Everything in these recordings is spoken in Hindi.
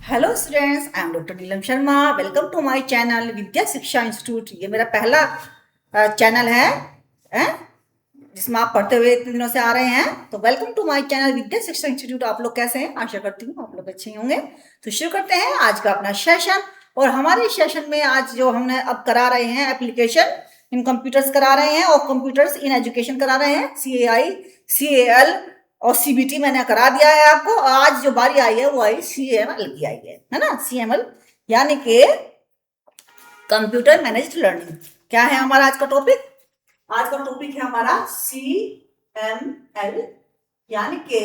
Hello students, I am doctor Neelam Sharma. Welcome to my channel Vidya Shiksha institute. ये मेरा पहला चैनल है जिसमें आप पढ़ते हुए इतने दिनों से आ रहे हैं। तो welcome to my channel Vidya Shiksha institute. आप लोग कैसे हैं? आशा करती हूँ आप लोग अच्छे होंगे। तो शुरू करते हैं आज का अपना सेशन। और हमारे सेशन में आज जो हमने अब करा रहे हैं एप्लीकेशन इन कंप्यूटर्स करा रहे हैं और कंप्यूटर्स इन एजुकेशन करा रहे हैं। CAI, CAL और CBT मैंने करा दिया है आपको। आज जो बारी आई है वो आई CML की आई है ना। CML यानी कि कंप्यूटर मैनेज्ड लर्निंग। क्या है हमारा आज का टॉपिक? आज का टॉपिक है हमारा CML यानी कि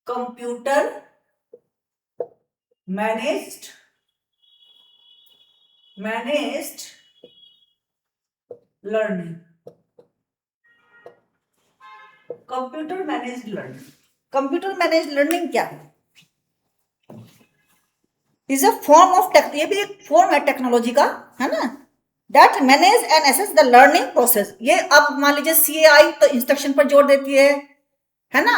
computer managed learning. Computer managed learning, computer managed learning क्या है? इज अ फॉर्म ऑफ ये भी एक फॉर्म है टेक्नोलॉजी का, है ना। That manage and assess the learning process. ये अब मान लीजिए CAI तो इंस्ट्रक्शन पर जोर देती है ना।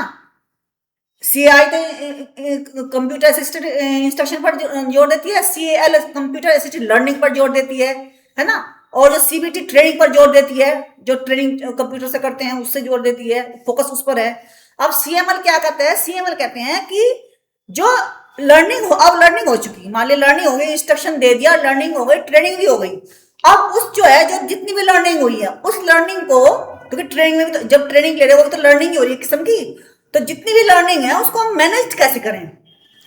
CAI तो कंप्यूटर असिस्टेड इंस्ट्रक्शन पर जोर देती है। CAL कंप्यूटर असिस्टेड लर्निंग पर जोर देती है ना। और जो CBT ट्रेनिंग पर जोर देती है, जो ट्रेनिंग कंप्यूटर से करते हैं उससे जोर देती है, फोकस उस पर है। अब CML क्या कहते हैं? CML कहते हैं कि जो लर्निंग अब लर्निंग हो चुकी, मान ली लर्निंग हो गई, इंस्ट्रक्शन दे दिया, लर्निंग हो गई, ट्रेनिंग भी हो गई। अब उस जो है जो जितनी भी लर्निंग हुई है उस लर्निंग को, क्योंकि ट्रेनिंग में भी तो जब ट्रेनिंग ले रहे हो तो लर्निंग ही हो रही है किस्म की। तो जितनी भी लर्निंग है उसको हम मैनेज कैसे करें?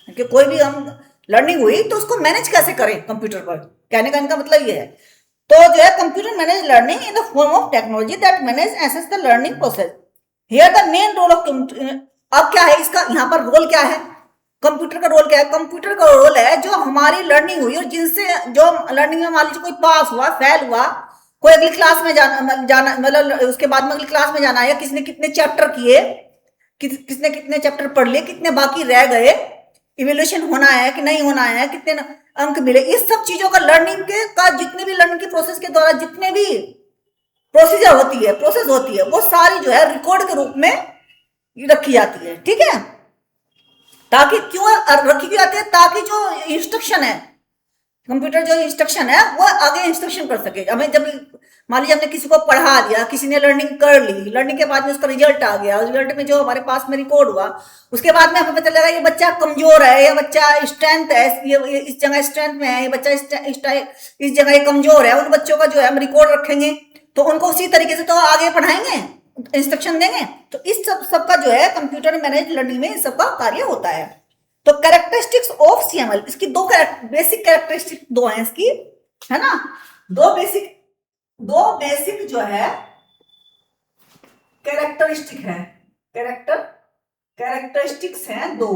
क्योंकि कोई भी हम लर्निंग हुई तो उसको मैनेज कैसे करें कंप्यूटर पर। कहने का इनका मतलब ये है। तो जो है computer manage learning in the form of technology that manage assess the learning process. Here the main role of. अब क्या है इसका यहाँ पर रोल क्या है? कंप्यूटर का रोल क्या है? कंप्यूटर का रोल है जो हमारी लर्निंग हुई और जिनसे जो लर्निंग में मान लीजिए कोई पास हुआ, फेल हुआ, कोई अगली क्लास में जाना मतलब उसके बाद में अगली क्लास में जाना है, या किसने कितने चैप्टर किए, किसने कितने चैप्टर पढ़ लिए, कितने बाकी रह गए, इवेल्यूशन होना है कि नहीं होना है, कितने अंक मिले, इस सब चीजों का लर्निंग के का जितने भी लर्निंग की प्रोसेस के द्वारा जितने भी प्रोसीजर होती है, प्रोसेस होती है, वो सारी जो है रिकॉर्ड के रूप में रखी जाती है। ठीक है। ताकि क्यों रखी भी जाती है? ताकि जो इंस्ट्रक्शन है, कंप्यूटर जो इंस्ट्रक्शन है वो आगे इंस्ट्रक्शन कर सके। हमें जब मान लीजिए हमने किसी को पढ़ा दिया, किसी ने लर्निंग कर ली, लर्निंग के बाद में उसका रिजल्ट आ गया, रिजल्ट में जो हमारे पास में रिकॉर्ड हुआ, उसके बाद में हमें पता चलेगा ये बच्चा कमजोर है, ये बच्चा स्ट्रेंथ है, ये इस जगह स्ट्रेंथ में है, ये बच्चा इस जगह ये कमजोर है। उन बच्चों का जो है हम रिकॉर्ड रखेंगे तो उनको उसी तरीके से तो आगे पढ़ाएंगे, इंस्ट्रक्शन देंगे। तो इस सबका जो है कंप्यूटर मैनेज लर्निंग में इस सबका कार्य होता है। तो कैरेक्टरिस्टिक्स ऑफ CML, इसकी दो बेसिक कैरेक्टरिस्टिक दो हैं इसकी, है ना। दो बेसिक जो है कैरेक्टरिस्टिक है, कैरेक्टरिस्टिक्स हैं दो।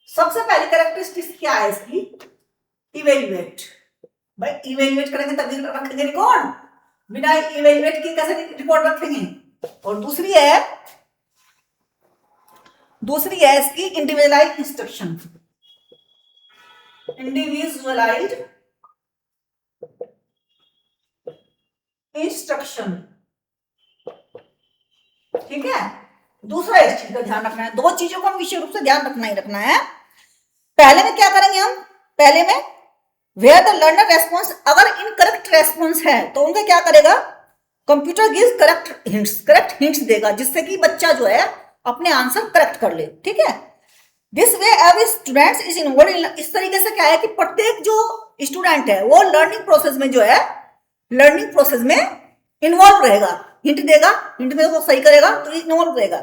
सबसे पहली कैरेक्टरिस्टिक्स क्या है इसकी? इवेल्युएट। भाई इवेल्युएट करेंगे तभी रखेंगे रिकॉर्ड, बिना इवेल्युएट किए कैसे रिकॉर्ड रखेंगे? और दूसरी है इसकी इंडिविजुअलाइज्ड इंस्ट्रक्शन। इंडिविजुअलाइज्ड इंस्ट्रक्शन, ठीक है। दूसरा इस चीज का ध्यान रखना है, दो चीजों को हम विशेष रूप से ध्यान रखना ही रखना है। पहले में क्या करेंगे हम? पहले में वेयर द लर्नर रेस्पॉन्स, अगर इनकरेक्ट रेस्पॉन्स है तो उनका क्या करेगा? कंप्यूटर गिव्स करेक्ट हिंट्स देगा, जिससे कि बच्चा जो है अपने आंसर करेक्ट कर ले। ठीक है। This way every student is involve in. इस तरीके से क्या है कि प्रत्येक जो स्टूडेंट है वो लर्निंग प्रोसेस में जो है लर्निंग प्रोसेस में इन्वॉल्व रहेगा, हिंट देगा, हिंट में वो सही करेगा तो इन्वॉल्व रहेगा।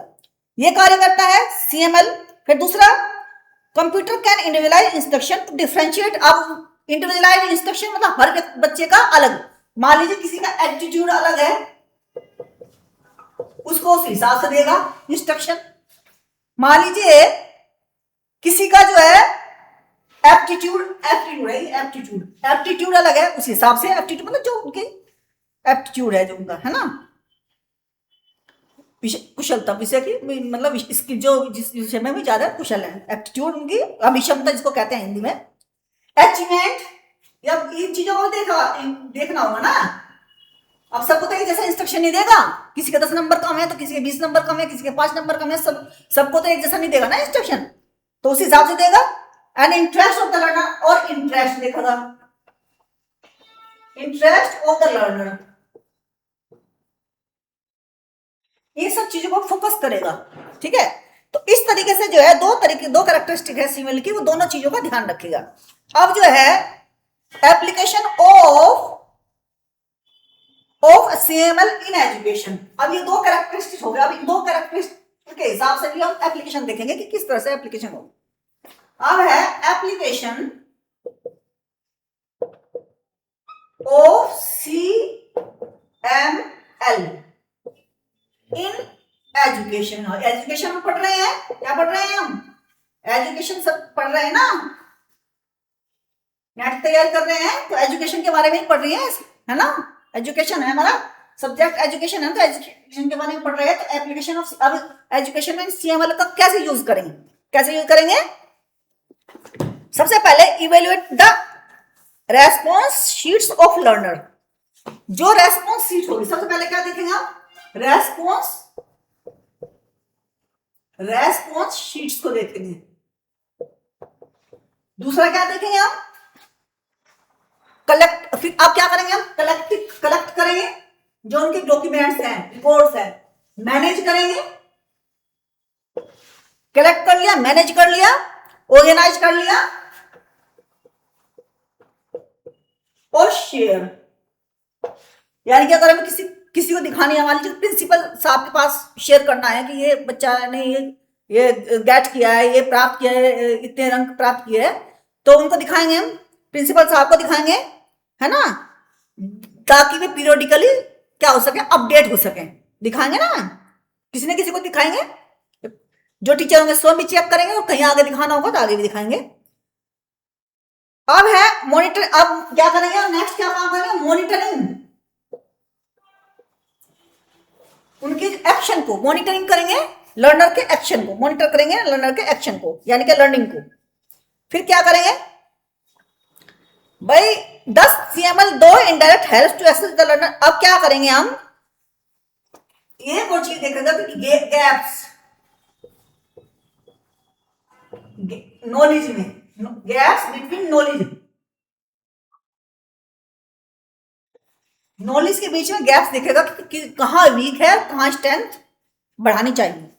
ये कार्य करता है CML। फिर दूसरा, computer can individualise instruction to differentiate. अब इंडिविजुअलाइज इंस्ट्रक्शन मतलब हर बच्चे का अलग। मान लीजिए किसी का एटीट्यूड अलग है, उसको उस हिसाब से देगा इंस्ट्रक्शन। मान लीजिए किसी का जो है एप्टीट्यूड अलग है, उस हिसाब से एप्टीट्यूड मतलब जो उनकी एप्टीट्यूड है, जो उनका है ना कुशलता, विषय की मतलब इसकी जो जिस विषय में भी ज्यादा कुशल है, एप्टीट्यूड उनकी अभिक्षमता जिसको कहते हैं हिंदी में। अचीवमेंट, या इन चीजों को देखना होगा ना। अब सबको तो एक जैसा इंस्ट्रक्शन नहीं देगा, किसी के 10 नंबर कम है तो किसी के 20 नंबर कम है, किसी के 5 नंबर कम है, सबको तो एक जैसा नहीं देगा ना इंस्ट्रक्शन। तो उस हिसाब से देगा। And interest of the learner, और इंटरेस्ट देखेगा, इंटरेस्ट ऑफ द लर्नर, ये सब चीजों को फोकस करेगा। ठीक है, तो इस तरीके से जो है दो कैरेक्टरिस्टिक है सीएमएल की, वो दोनों चीजों का ध्यान रखेगा। अब जो है application of CML in education, अब ये दो कैरेक्टरिस्टिक हो गया। अब इन दो कैरेक्टरिस्टिक के हिसाब से भी हम एप्लीकेशन देखेंगे कि किस तरह से एप्लीकेशन हो। अब है application of CML in education. Education में पढ़ रहे हैं, क्या पढ़ रहे हैं हम, एजुकेशन सब पढ़ रहे हैं ना, नेट तैयार कर रहे हैं तो एजुकेशन के बारे में ही पढ़ रही है ना। एजुकेशन है हमारा सब्जेक्ट, एजुकेशन है, तो एजुकेशन के बारे में पढ़ रहे हैं। तो एप्लीकेशन ऑफ, अब एजुकेशन में सीएमएल का कैसे यूज करेंगे, कैसे यूज करेंगे। सबसे पहले evaluate the response sheets of learner. जो रेस्पॉन्स शीट होगी, सबसे पहले क्या देखेंगे आप, रेस्पॉन्स शीट्स को देखेंगे। दूसरा क्या देखेंगे आप, कलेक्ट, फिर आप क्या करेंगे, हम कलेक्ट करेंगे जो उनके डॉक्यूमेंट्स हैं, रिपोर्ट्स हैं, मैनेज करेंगे, कलेक्ट कर लिया, मैनेज कर लिया, ऑर्गेनाइज कर लिया, और शेयर। यानी कि अगर हमें किसी को दिखानी है, हमारी जो प्रिंसिपल साहब के पास शेयर करना है कि ये बच्चा ने ये गेट किया है, ये प्राप्त किया है, इतने रंक प्राप्त किए है, तो उनको दिखाएंगे, हम प्रिंसिपल साहब को दिखाएंगे, है ना, ताकि वे पीरियोडिकली क्या हो सके, अपडेट हो सके। दिखाएंगे ना, किसी न किसी को दिखाएंगे, जो टीचर होंगे स्वयं भी चेक करेंगे, और कहीं आगे दिखाना होगा तो आगे भी दिखाएंगे। अब है मॉनिटर, अब क्या करेंगे, नेक्स्ट क्या काम करेंगे, मॉनिटरिंग, उनके एक्शन को मॉनिटरिंग करेंगे, लर्नर के एक्शन को मॉनिटर करेंगे, लर्नर के एक्शन को, यानी कि लर्निंग को। फिर क्या करेंगे भाई, 10 CML दो indirect help to access the learner. अब क्या करेंगे हम, एक और चीज देखेगा कि गैप्स नॉलेज में, गैप्स बिटवीन नॉलेज के बीच में गैप्स देखेगा कि कहां वीक है, कहां स्ट्रेंथ बढ़ानी चाहिए।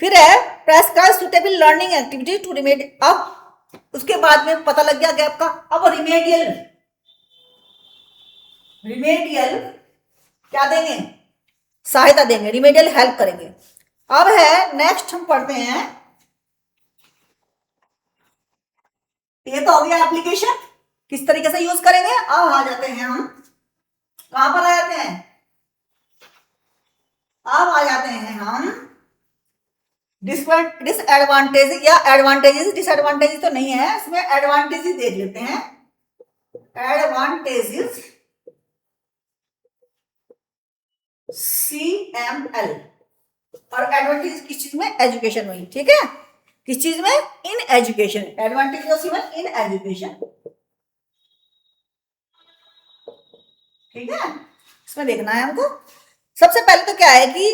फिर है prescribe suitable learning activity to remedy. अब उसके बाद में पता लग गया गैप का, अब रिमेडियल क्या देंगे, सहायता देंगे, रिमेडियल हेल्प करेंगे। अब है नेक्स्ट हम पढ़ते हैं, ये तो हो गया एप्लीकेशन, किस तरीके से यूज करेंगे। अब आ जाते हैं हम, कहां पर आ जाते हैं, अब आ जाते हैं हम डिसएडवांटेज या एडवांटेजेस। डिसएडवांटेजेस तो नहीं है इसमें, एडवांटेजेस देख लेते हैं। एडवांटेजेस CML, और एडवांटेज किस चीज में, एजुकेशन में, ठीक है, किस चीज में, in education. Advantage of CML in education, ठीक है, इसमें देखना है हमको। सबसे पहले तो क्या है कि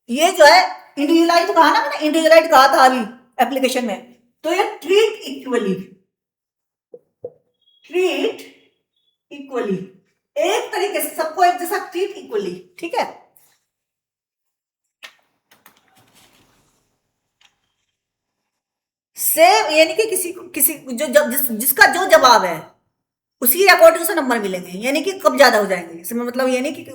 ये जो है इंडिविजुअलाइज कहा ना मैंने, इंडिविजुअलाइज कहा था अभी एप्लीकेशन में, तो ये ट्रीट इक्वली, एक तरीके से सबको एक जैसा ट्रीट इक्वली, ठीक है। सेम, यानी कि किसी जो जिसका जो जवाब है उसी अकॉर्डिंग से नंबर मिलेंगे, यानी कि कब ज्यादा हो जाएंगे इसमें, मतलब ये नहीं कि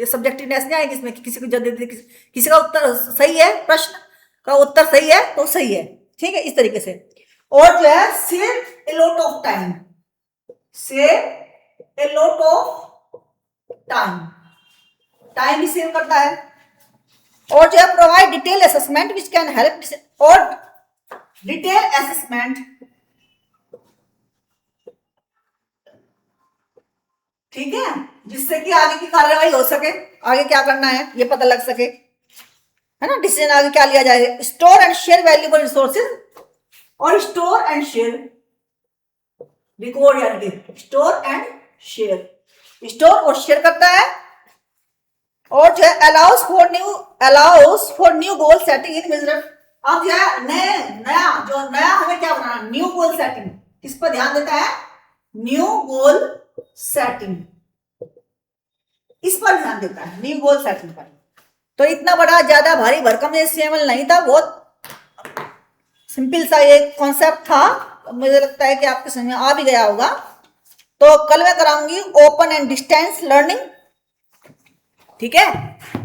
सब्जेक्टिवनेस नहीं आएगी इसमें कि किसी को जल्दी, किसी का उत्तर सही है, प्रश्न का उत्तर सही है तो सही है, ठीक है, इस तरीके से। और जो है save a lot of time, time भी सेव करता है। और जो है provide detail assessment which can help, और डिटेल असेसमेंट, ठीक है, जिससे कि आगे की कार्यवाही हो सके, आगे क्या करना है ये पता लग सके, है ना, डिसीजन आगे क्या लिया जाए। Store and share valuable resources, और स्टोर एंड शेयर, रिकॉर्ड यानी कि स्टोर और शेयर करता है। और जो है allow us for new goal setting in business. अब जो है नया गोल सेटिंग, किस पर ध्यान देता है? न्यू गोल सेटिंग, इस पर ध्यान देता है, न्यू गोल सेटिंग पर। तो इतना बड़ा ज्यादा भारी भरकम HTML नहीं था, बहुत सिंपल सा ये कॉन्सेप्ट था। मुझे लगता है कि आपके समझ में आ भी गया होगा। तो कल मैं कराऊंगी ओपन एंड डिस्टेंस लर्निंग, ठीक है।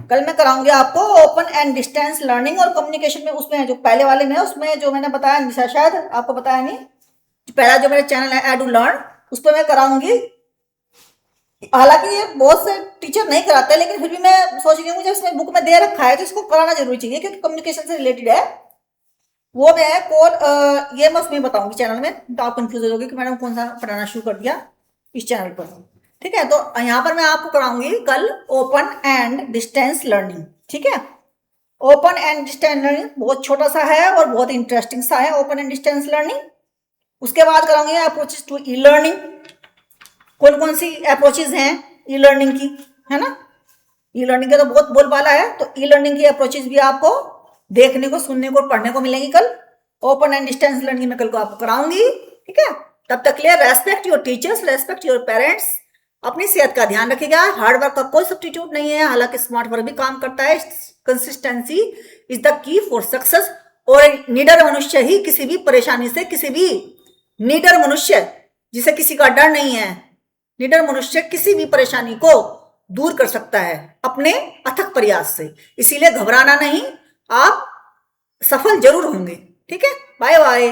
कल मैं कराऊंगी आपको ओपन एंड डिस्टेंस लर्निंग और कम्युनिकेशन में, उसमें जो पहले वाले में उसमें जो मैंने बताया, शायद आपको बताया नहीं, पहला जो मेरा चैनल है एडू लर्न, उस पर मैं कराऊंगी। हालांकि ये बहुत से टीचर नहीं कराते, लेकिन फिर भी मैं सोच रही हूँ मुझे इसमें बुक में दे रखा है तो इसको कराना जरूरी चाहिए, क्योंकि कम्युनिकेशन से रिलेटेड है। वो मैं कोड ये मैं उसमें बताऊंगी चैनल में, तो आप कंफ्यूज हो जाओगे कि मैंने कौन सा पढ़ाना शुरू कर दिया इस चैनल पर, ठीक है। तो यहाँ पर मैं आपको कराऊंगी कल ओपन एंड डिस्टेंस लर्निंग, ठीक है। ओपन एंड डिस्टेंस लर्निंग बहुत छोटा सा है और बहुत इंटरेस्टिंग सा है, ओपन एंड डिस्टेंस लर्निंग। उसके बाद कराऊंगी अप्रोचेस टू ई लर्निंग, कौन कौन सी अप्रोचेज हैं ई लर्निंग की, है ना। ई लर्निंग का तो बहुत बोलबाला है, तो ई लर्निंग की अप्रोचेज भी आपको देखने को, सुनने को, पढ़ने को मिलेंगी कल। ओपन एंड डिस्टेंस लर्निंग में कल को आपको कराऊंगी, ठीक है। तब तक के लिए respect your teachers, respect your parents, अपनी सेहत का ध्यान रखिएगा। हार्ड वर्क का कोई सब्स्टिट्यूट नहीं है, हालांकि स्मार्ट वर्क भी काम करता है। Consistency is the key for success. और निडर मनुष्य ही किसी भी परेशानी से, किसी भी निडर मनुष्य जिसे किसी का डर नहीं है, निडर मनुष्य किसी भी परेशानी को दूर कर सकता है अपने अथक प्रयास से। इसीलिए घबराना नहीं, आप सफल जरूर होंगे, ठीक है। Bye bye.